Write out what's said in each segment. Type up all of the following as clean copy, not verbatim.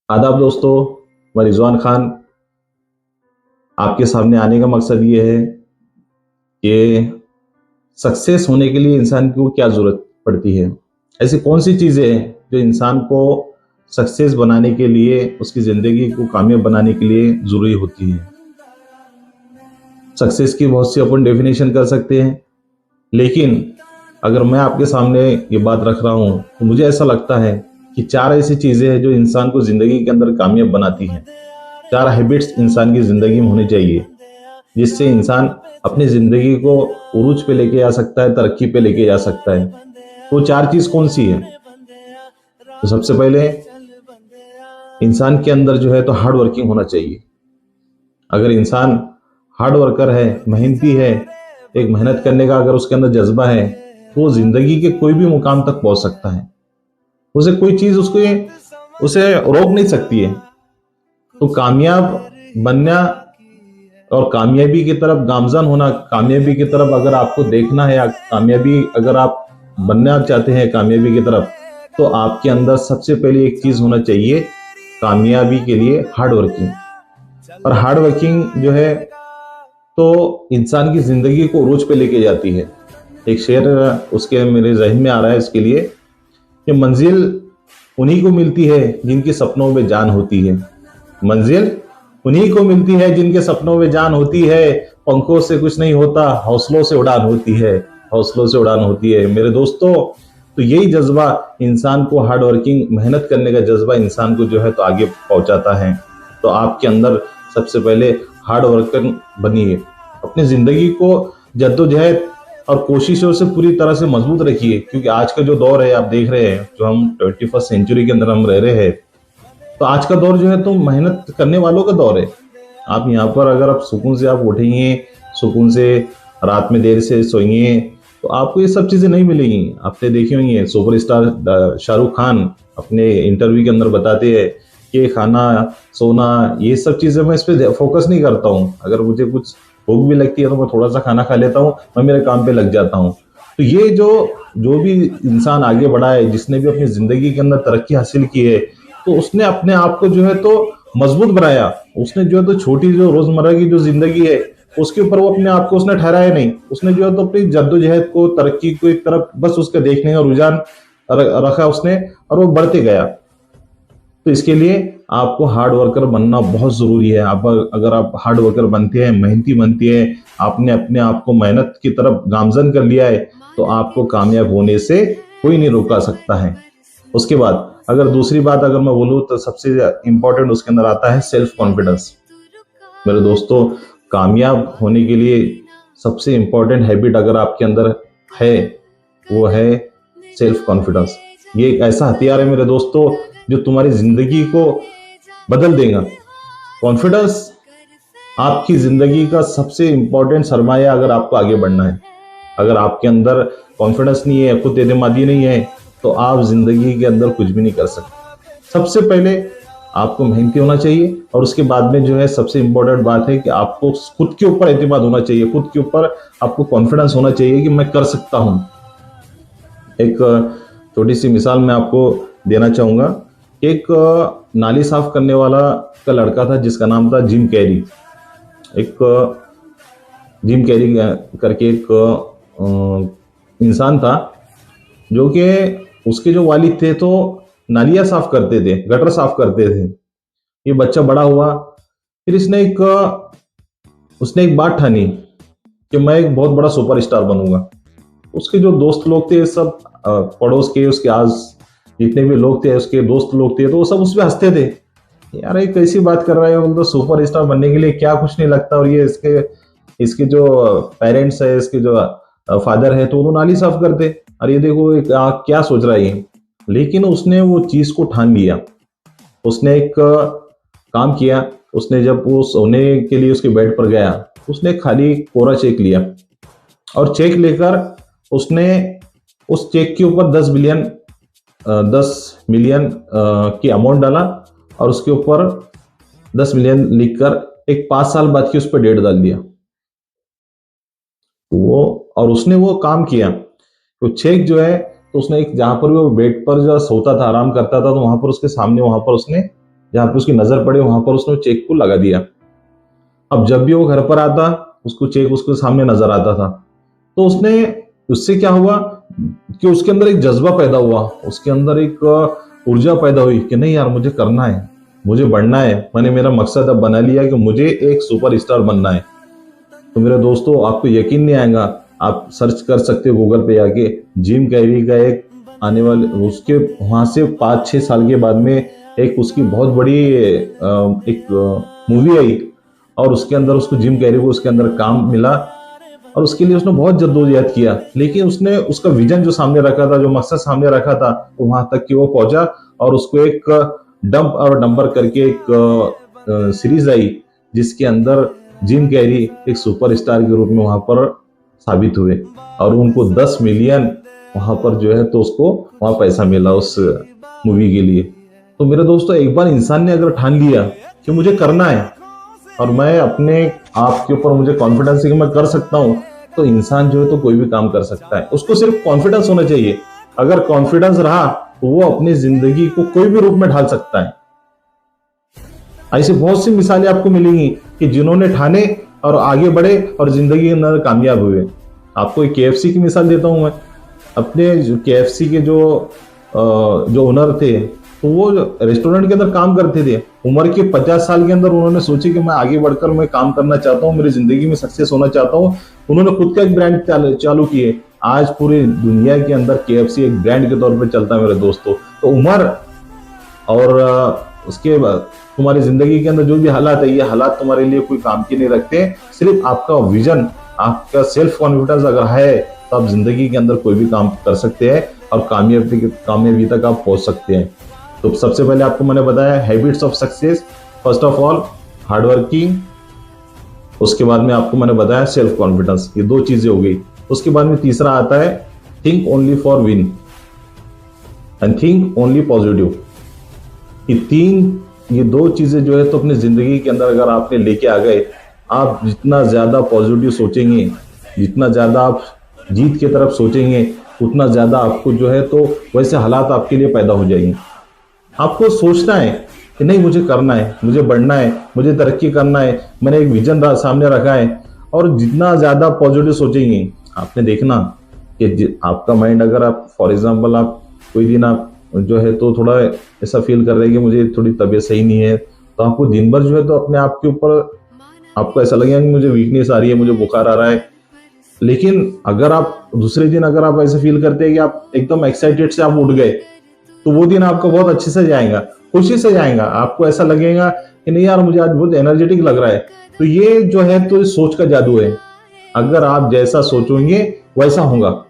आदाब दोस्तों, मैं रिजवान खान। आपके सामने आने का मकसद ये है कि सक्सेस होने के लिए इंसान को क्या ज़रूरत पड़ती है। ऐसी कौन सी चीज़ें हैं जो इंसान को सक्सेस बनाने के लिए, उसकी ज़िंदगी को कामयाब बनाने के लिए ज़रूरी होती है। सक्सेस की बहुत सी अपन डेफिनेशन कर सकते हैं, लेकिन अगर मैं आपके सामने ये बात रख रहा हूँ तो मुझे ऐसा लगता है कि चार ऐसी चीज़ें हैं जो इंसान को ज़िंदगी के अंदर कामयाब बनाती हैं। चार हैबिट्स इंसान की ज़िंदगी में होनी चाहिए, जिससे इंसान अपनी ज़िंदगी को उरूज पे लेके जा सकता है, तरक्की पे लेके जा सकता है। तो चार चीज़ कौन सी है? तो सबसे पहले इंसान के अंदर जो है तो हार्ड वर्किंग होना चाहिए। अगर इंसान हार्ड वर्कर है, मेहनती है, एक मेहनत करने का अगर उसके अंदर जज्बा है, तो वो ज़िंदगी के कोई भी मुकाम तक पहुंच सकता है। उसे कोई चीज़ उसको उसे रोक नहीं सकती है। तो कामयाब बनना और कामयाबी की तरफ गामजन होना, कामयाबी की तरफ अगर आपको देखना है, कामयाबी अगर आप बनना चाहते हैं कामयाबी की तरफ, तो आपके अंदर सबसे पहले एक चीज होना चाहिए कामयाबी के लिए, हार्ड वर्किंग। और हार्ड वर्किंग जो है तो इंसान की जिंदगी को उरूज पे लेके जाती है। एक शेर उसके मेरे जहन में आ रहा है इसके लिए कि मंजिल उन्हीं को मिलती है जिनके सपनों में जान होती है। मंजिल उन्हीं को मिलती है जिनके सपनों में जान होती है। पंखों से कुछ नहीं होता, हौसलों से उड़ान होती है। हौसलों से उड़ान होती है मेरे दोस्तों। तो यही जज्बा इंसान को, हार्ड वर्किंग मेहनत करने का जज्बा इंसान को जो है तो आगे पहुंचाता है। तो आपके अंदर सबसे पहले हार्ड वर्कर बनिए, अपनी जिंदगी को जद्दोजहद और कोशिशों से पूरी तरह से मजबूत रखिए, क्योंकि आज का जो दौर है आप देख रहे हैं, जो हम 21st सेंचुरी के अंदर हम रह रहे हैं, तो आज का दौर जो है तो मेहनत करने वालों का दौर है। आप यहाँ पर अगर आप सुकून से आप उठेंगे, सुकून से रात में देर से सोएंगे, तो आपको ये सब चीज़ें नहीं मिलेंगी। आपने देखी होंगी सुपरस्टार शाहरुख खान अपने इंटरव्यू के अंदर बताते हैं कि खाना, सोना, ये सब चीज़ें मैं इस पर फोकस नहीं करता हूँ। अगर मुझे कुछ भूख भी लगती है तो मैं थोड़ा सा खाना खा लेता हूँ, मैं मेरे काम पे लग जाता हूँ। तो ये जो जो भी इंसान आगे बढ़ा है, जिसने भी अपनी ज़िंदगी के अंदर तरक्की हासिल की है, तो उसने अपने आप को जो है तो मजबूत बनाया। उसने जो है तो छोटी जो रोजमर्रा की जो जिंदगी है उसके ऊपर वो अपने आप को उसने ठहराया नहीं। उसने जो है तो अपनी जद्दोजहद को, तरक्की को एक तरफ बस उसका देखने का रुझान रखा उसने, और वो बढ़ते गया। तो इसके लिए आपको हार्ड वर्कर बनना बहुत जरूरी है। आप अगर आप हार्ड वर्कर बनते हैं, मेहनती बनती है, आपने अपने आप को मेहनत की तरफ गामजन कर लिया है, तो आपको कामयाब होने से कोई नहीं रोका सकता है। उसके बाद अगर दूसरी बात अगर मैं बोलूँ तो सबसे इंपॉर्टेंट उसके अंदर आता है सेल्फ कॉन्फिडेंस। मेरे दोस्तों, कामयाब होने के लिए सबसे इंपॉर्टेंट हैबिट अगर आपके अंदर है, वो है सेल्फ कॉन्फिडेंस। ये एक ऐसा हथियार है मेरे दोस्तों जो तुम्हारी जिंदगी को बदल देगा। कॉन्फिडेंस आपकी जिंदगी का सबसे इंपॉर्टेंट सरमाया अगर आपको आगे बढ़ना है। अगर आपके अंदर कॉन्फिडेंस नहीं है, खुद एतमादी नहीं है, तो आप जिंदगी के अंदर कुछ भी नहीं कर सकते। सबसे पहले आपको मेहनती होना चाहिए, और उसके बाद में जो है सबसे इंपॉर्टेंट बात है कि आपको खुद के ऊपर एतमाद होना चाहिए, खुद के ऊपर आपको कॉन्फिडेंस होना चाहिए कि मैं कर सकता हूं। एक छोटी सी मिसाल मैं आपको देना चाहूंगा। एक नाली साफ करने वाला का लड़का था जिसका नाम था जिम कैरी। एक जिम कैरी करके एक इंसान था, जो कि उसके जो वालिद थे तो नालियां साफ करते थे, गटर साफ करते थे। ये बच्चा बड़ा हुआ, फिर उसने एक बात ठानी कि मैं एक बहुत बड़ा सुपरस्टार बनूंगा। उसके जो दोस्त लोग थे सब, पड़ोस के, उसके आस जितने भी लोग थे, उसके दोस्त लोग थे, तो वो सब उस पर हंसते थे। यार ये कैसी बात कर रहा है, मतलब सुपर स्टार बनने के लिए क्या कुछ नहीं लगता, और ये इसके इसके जो पेरेंट्स है, इसके जो फादर है, तो वो नाली साफ करते। अरे ये देखो एक क्या सोच रहा है ये। लेकिन उसने वो चीज को ठान लिया। उसने एक काम किया। उसने जब वो सोने के लिए उसके बेड पर गया, उसने खाली कोरा चेक लिया, और चेक लेकर उसने उस चेक के ऊपर 10 मिलियन की अमाउंट डाला, और उसके ऊपर 10 मिलियन लिखकर एक 5 साल बाद की उस पर डेट डाल दिया। वो और उसने वो काम किया। तो चेक जो है, तो उसने एक, जहां पर वो बेड पर जो सोता था, आराम करता था, तो वहां पर उसके सामने वहां पर उसने जहाँ पे उसकी नजर पड़े वहां पर उसने चेक को लगा दिया। अब जब भी वो घर पर आता उसको चेक उसके सामने नजर आता था। तो उससे क्या हुआ कि उसके अंदर एक जज्बा पैदा हुआ, उसके अंदर एक ऊर्जा पैदा हुई कि नहीं यार मुझे करना है, मुझे बढ़ना है। मैंने मेरा मकसद अब बना लिया कि मुझे एक सुपरस्टार बनना है। तो मेरे दोस्तों आपको यकीन नहीं आएगा, आप सर्च कर सकते हो गूगल पे जाके, जिम कैरी का एक आने वाले उसके वहां से 5-6 साल के बाद में एक उसकी बहुत बड़ी एक मूवी आई, और उसके अंदर उसको जिम कैरी को उसके अंदर काम मिला, और उसके लिए उसने बहुत जद्दोजहद किया। लेकिन उसने उसका विजन जो सामने रखा था, जो मकसद सामने रखा था, वो वहां तक कि वो पहुंचा। और उसको एक डंप और डंबर करके एक सीरीज आई जिसके अंदर जिम कैरी एक सुपरस्टार के रूप में वहां पर साबित हुए, और उनको 10 मिलियन वहां पर जो है तो उसको वहां पैसा मिला उस मूवी के लिए। तो मेरे दोस्तों एक बार इंसान ने अगर ठान लिया कि मुझे करना है और मैं अपने आप के ऊपर मुझे कॉन्फिडेंस है कि मैं कर सकता हूं, तो इंसान जो है तो कोई भी काम कर सकता है। उसको सिर्फ कॉन्फिडेंस होना चाहिए। अगर कॉन्फिडेंस रहा तो वो अपनी जिंदगी को कोई भी रूप में ढाल सकता है। ऐसी बहुत सी मिसालें आपको मिलेंगी कि जिन्होंने ठाने और आगे बढ़े और जिंदगी के अंदर कामयाब हुए। आपको एक KFC की मिसाल देता हूं मैं। अपने KFC के जो ओनर थे, तो वो रेस्टोरेंट के अंदर काम करते थे। उम्र के 50 साल के अंदर उन्होंने सोची कि मैं आगे बढ़कर मैं काम करना चाहता हूँ, मेरी जिंदगी में सक्सेस होना चाहता हूँ। उन्होंने खुद का एक ब्रांड चालू किए। आज पूरी दुनिया के अंदर KFC एक ब्रांड के तौर पर चलता है मेरे दोस्तों। तो उम्र और उसके बाद तुम्हारी जिंदगी के अंदर जो भी हालात है, ये हालात तुम्हारे लिए कोई काम की नहीं रखते। सिर्फ आपका विजन, आपका सेल्फ कॉन्फिडेंस अगर है तो आप जिंदगी के अंदर कोई भी काम कर सकते हैं और कामयाबी तक आप पहुंच सकते हैं। तो सबसे पहले आपको मैंने बताया habits of success. First of all hard working, उसके बाद में आपको मैंने बताया सेल्फ कॉन्फिडेंस। ये 2 चीजें हो गई। उसके बाद में तीसरा आता है think only for win and think only positive. ये 2 चीजें जो है तो अपनी जिंदगी के अंदर अगर आपने लेके आ गए, आप जितना ज्यादा पॉजिटिव सोचेंगे, जितना ज्यादा आप जीत की तरफ सोचेंगे, उतना ज्यादा आपको जो है तो वैसे हालात आपके लिए पैदा हो जाएंगे। आपको सोचना है कि नहीं मुझे करना है, मुझे बढ़ना है, मुझे तरक्की करना है, मैंने एक विजन सामने रखा है। और जितना ज्यादा पॉजिटिव सोचेंगे, आपने देखना कि आपका माइंड, अगर आप फॉर एग्जांपल आप कोई दिन आप जो है तो थोड़ा ऐसा फील कर रहे हैं कि मुझे थोड़ी तबीयत सही नहीं है, तो आपको दिन भर जो है तो अपने आप के ऊपर आपको ऐसा लगेगा कि मुझे वीकनेस आ रही है, मुझे बुखार आ रहा है। लेकिन अगर आप दूसरे दिन अगर आप ऐसे फील करते हैं कि आप एकदम एक्साइटेड से आप उठ गए, तो वो दिन आपका बहुत अच्छे से जाएगा, खुशी से जाएगा। आपको ऐसा लगेगा कि नहीं यार मुझे आज बहुत एनर्जेटिक लग रहा है। तो ये जो है तो सोच का जादू है। अगर आप जैसा सोचोगे वैसा होगा,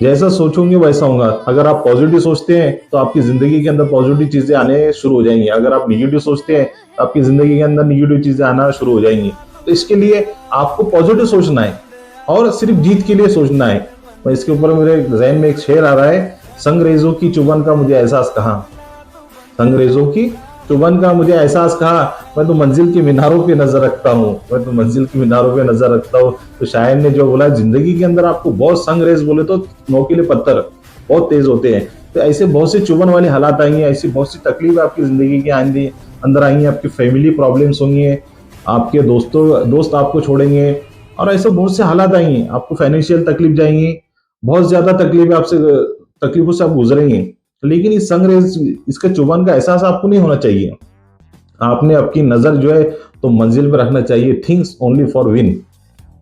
जैसा सोचोगे वैसा होगा। अगर आप पॉजिटिव सोचते हैं तो आपकी जिंदगी के अंदर पॉजिटिव चीजें आने शुरू हो जाएंगी। अगर आप निगेटिव सोचते हैं तो आपकी जिंदगी के अंदर निगेटिव चीजें आना शुरू हो जाएंगी। तो इसके लिए आपको पॉजिटिव सोचना है और सिर्फ जीत के लिए सोचना है। मैं इसके ऊपर मेरे जहन में एक शेर आ रहा है, संगरेजों की चुभन का मुझे एहसास कहा, संगरेजों की चुभन का मुझे एहसास कहा, मैं तो मंजिल की मीनारों पे नजर रखता हूँ, मैं तो मंजिल की मीनारों पे नजर रखता हूँ। तो शायर ने जो बोला, जिंदगी के अंदर आपको बहुत संगरेज बोले तो नोकीले पत्थर बहुत तेज होते हैं। तो ऐसे बहुत से चुभन वाले हालात आएंगे, ऐसी बहुत सी तकलीफ आपकी जिंदगी के अंदर आएंगी। आपकी फैमिली प्रॉब्लम्स होंगी, आपके दोस्त आपको छोड़ेंगे, और ऐसे बहुत से हालात आएंगे। आपको फाइनेंशियल तकलीफ जाएंगी, बहुत ज्यादा तकलीफों से आप गुजरेंगे। लेकिन इस संगरेज, इसके चुभन का एहसास आपको नहीं होना चाहिए। आपने आपकी नजर जो है तो मंजिल पर रखना चाहिए। Thinks only for win.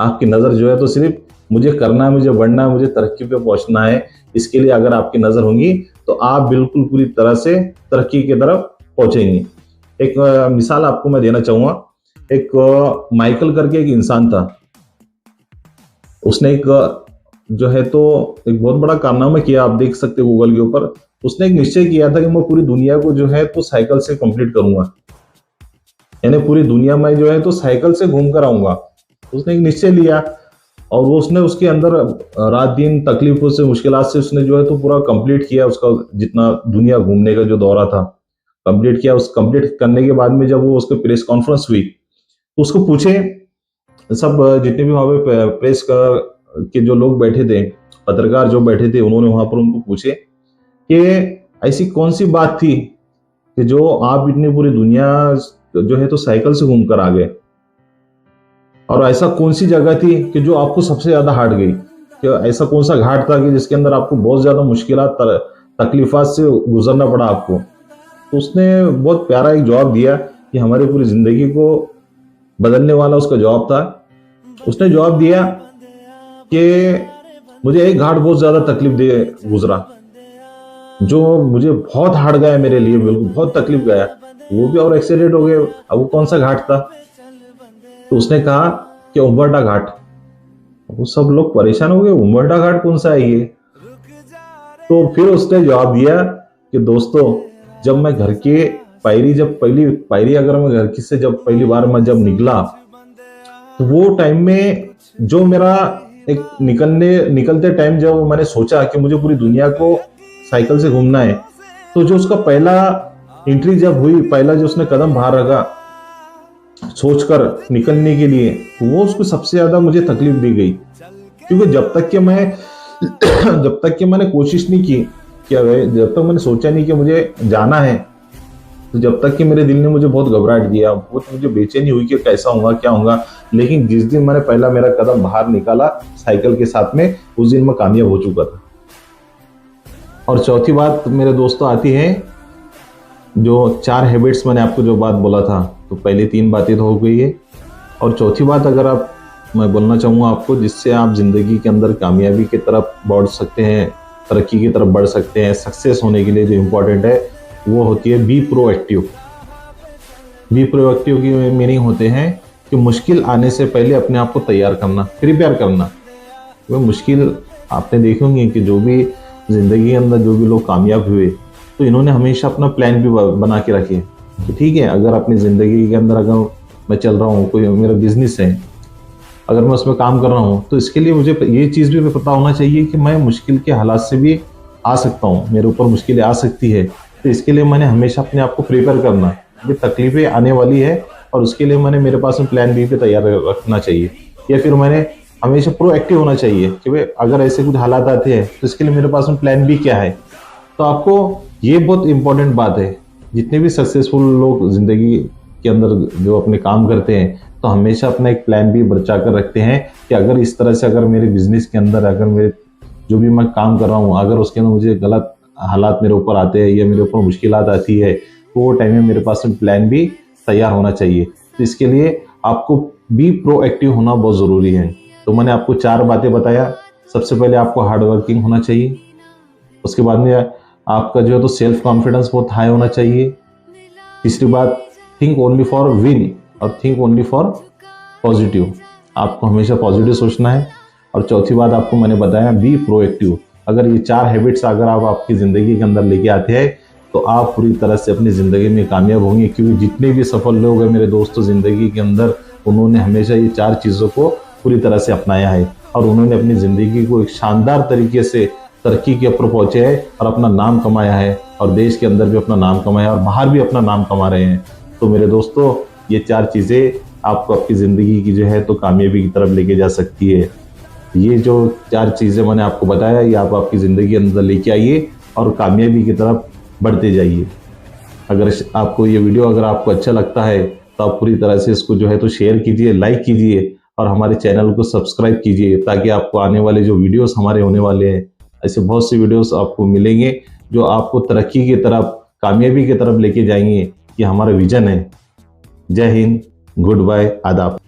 आपकी नजर जो है तो सिर्फ मुझे करना है, मुझे बढ़ना है, मुझे तरक्की पे पहुंचना है। इसके लिए अगर आपकी नजर होगी तो आप बिल्कुल पूरी तरह से तरक्की की तरफ पहुंचेंगे। एक मिसाल आपको मैं देना चाहूंगा। एक माइकल करके एक इंसान था। उसने एक जो है तो एक बहुत बड़ा कारनामा किया, आप देख सकते हो गूगल के ऊपर। उसने एक निश्चय किया था कि मैं पूरी दुनिया को जो है तो साइकिल से कंप्लीट करूंगा, यानी पूरी दुनिया में जो है तो साइकिल से घूम कर आऊंगा। उसने एक निश्चय लिया और वो उसने उसके अंदर रात दिन तकलीफों से, मुश्किलात से उसने जो है तो पूरा कंप्लीट किया। उसका जितना दुनिया घूमने का जो दौरा था कंप्लीट किया। उस कंप्लीट करने के बाद में जब वो उसके प्रेस कॉन्फ्रेंस हुई तो उसको पूछे, सब जितने भी वहां पे प्रेस के जो लोग बैठे थे, पत्रकार जो बैठे थे, उन्होंने वहां पर उनको पूछे कि ऐसी कौन सी बात थी कि जो आप इतनी पूरी दुनिया जो है तो साइकिल से घूम कर आ गए, और ऐसा कौन सी जगह थी कि जो आपको सबसे ज्यादा हार्ड गई, कि ऐसा कौन सा घाट था कि जिसके अंदर आपको बहुत ज्यादा मुश्किलात तकलीफात से गुजरना पड़ा आपको। तो उसने बहुत प्यारा एक जवाब दिया कि हमारी पूरी जिंदगी को बदलने वाला उसका जवाब था। उसने जवाब दिया कि मुझे एक घाट बहुत ज्यादा तकलीफ दे गुजरा, जो मुझे बहुत हार्ड गया मेरे लिए, बिल्कुल बहुत तकलीफ गया, वो भी और एक्सीडेंट हो गए। अब वो कौन सा घाट था? तो उसने कहा कि उम्बरठा घाट। वो सब लोग परेशान हो गए, उम्बरठा घाट कौन सा है ये? तो फिर उसने जवाब दिया कि दोस्तों, जब मैं घर के पहली पायरी अगर मैं घर की से जब पहली बार मैं जब निकला, तो वो टाइम में जो मेरा एक निकलते टाइम जब मैंने सोचा कि मुझे पूरी दुनिया को साइकिल से घूमना है, तो जो उसका पहला एंट्री जब हुई, पहला जो उसने कदम बाहर रखा सोचकर निकलने के लिए, वो उसको सबसे ज्यादा मुझे तकलीफ दी गई। क्योंकि जब तक कि मैंने कोशिश नहीं की, क्या जब तक मैंने सोचा नहीं कि मुझे जाना है, तो जब तक कि मेरे दिल ने मुझे बहुत घबराहट दिया, बहुत मुझे बेचैनी हुई कि कैसा होगा क्या होगा। लेकिन जिस दिन मैंने पहला मेरा कदम बाहर निकाला साइकिल के साथ में, उस दिन मैं कामयाब हो चुका था। और चौथी बात मेरे दोस्तों आती है, जो 4 हैबिट्स मैंने आपको जो बात बोला था, तो पहली 3 बातें तो हो गई है, और चौथी बात अगर आप मैं बोलना चाहूँगा आपको, जिससे आप जिंदगी के अंदर कामयाबी की तरफ बढ़ सकते हैं, तरक्की की तरफ बढ़ सकते हैं, सक्सेस होने के लिए जो इम्पोर्टेंट है वो होती है बी प्रोएक्टिव। बी प्रोएक्टिव की मीनिंग होते हैं कि मुश्किल आने से पहले अपने आप को तैयार करना, प्रिपेयर करना। वो मुश्किल आपने देखे होंगे कि जो भी जिंदगी के अंदर जो भी लोग कामयाब हुए, तो इन्होंने हमेशा अपना प्लान भी बना के रखे कि ठीक है, अगर अपनी ज़िंदगी के अंदर अगर मैं चल रहा हूँ, कोई मेरा बिजनेस है, अगर मैं उसमें काम कर रहा हूँ, तो इसके लिए मुझे ये चीज़ भी पता होना चाहिए कि मैं मुश्किल के हालात से भी आ सकता हूँ, मेरे ऊपर मुश्किलें आ सकती है। तो इसके लिए मैंने हमेशा अपने आप को प्रिपेयर करना, ये तकलीफें आने वाली है, और उसके लिए मैंने मेरे पास में प्लान बी पे तैयार रखना चाहिए। या फिर मैंने हमेशा प्रोएक्टिव होना चाहिए कि भाई अगर ऐसे कुछ हालात आते हैं तो इसके लिए मेरे पास में प्लान बी क्या है। तो आपको ये बहुत इंपॉर्टेंट बात है, जितने भी सक्सेसफुल लोग जिंदगी के अंदर जो अपने काम करते हैं, तो हमेशा अपना एक प्लान भी बचा कर रखते हैं कि अगर इस तरह से अगर मेरे बिजनेस के अंदर, अगर मेरे जो भी मैं काम कर रहा हूँ, अगर उसके अंदर मुझे गलत हालात मेरे ऊपर आते हैं या मेरे ऊपर मुश्किलात आती है, तो वो टाइम में मेरे पास में प्लान भी तैयार होना चाहिए। तो इसके लिए आपको बी प्रोएक्टिव होना बहुत ज़रूरी है। तो मैंने आपको 4 बातें बताया। सबसे पहले आपको हार्ड वर्किंग होना चाहिए, उसके बाद में आपका जो है तो सेल्फ कॉन्फिडेंस बहुत हाई होना चाहिए। तीसरी बात, थिंक ओनली फॉर विन और थिंक ओनली फॉर पॉजिटिव, आपको हमेशा पॉजिटिव सोचना है। और चौथी बात आपको मैंने बताया बी प्रोएक्टिव। अगर ये 4 हैबिट्स अगर आप आपकी ज़िंदगी के अंदर लेके आते हैं, तो आप पूरी तरह से अपनी ज़िंदगी में कामयाब होंगे। क्योंकि जितने भी सफल लोग हैं मेरे दोस्तों ज़िंदगी के अंदर, उन्होंने हमेशा ये 4 चीज़ों को पूरी तरह से अपनाया है, और उन्होंने अपनी ज़िंदगी को एक शानदार तरीके से तरक्की के ऊपर पहुंचे हैं और अपना नाम कमाया है, और देश के अंदर भी अपना नाम कमाया और बाहर भी अपना नाम कमा रहे हैं। तो मेरे दोस्तों, ये 4 चीज़ें आपको आपकी ज़िंदगी की जो है तो कामयाबी की तरफ लेके जा सकती है। ये जो 4 चीज़ें मैंने आपको बताया, ये आप आपकी ज़िंदगी के अंदर लेके आइए और कामयाबी की तरफ बढ़ते जाइए। अगर आपको ये वीडियो अगर आपको अच्छा लगता है, तो आप पूरी तरह से इसको जो है तो शेयर कीजिए, लाइक कीजिए, और हमारे चैनल को सब्सक्राइब कीजिए, ताकि आपको आने वाले जो वीडियोस हमारे होने वाले हैं, ऐसे बहुत सी वीडियोस आपको मिलेंगे जो आपको तरक्की की तरफ, कामयाबी की तरफ लेके जाएंगे। ये हमारा विजन है। जय हिंद, गुड बाय, आदाब।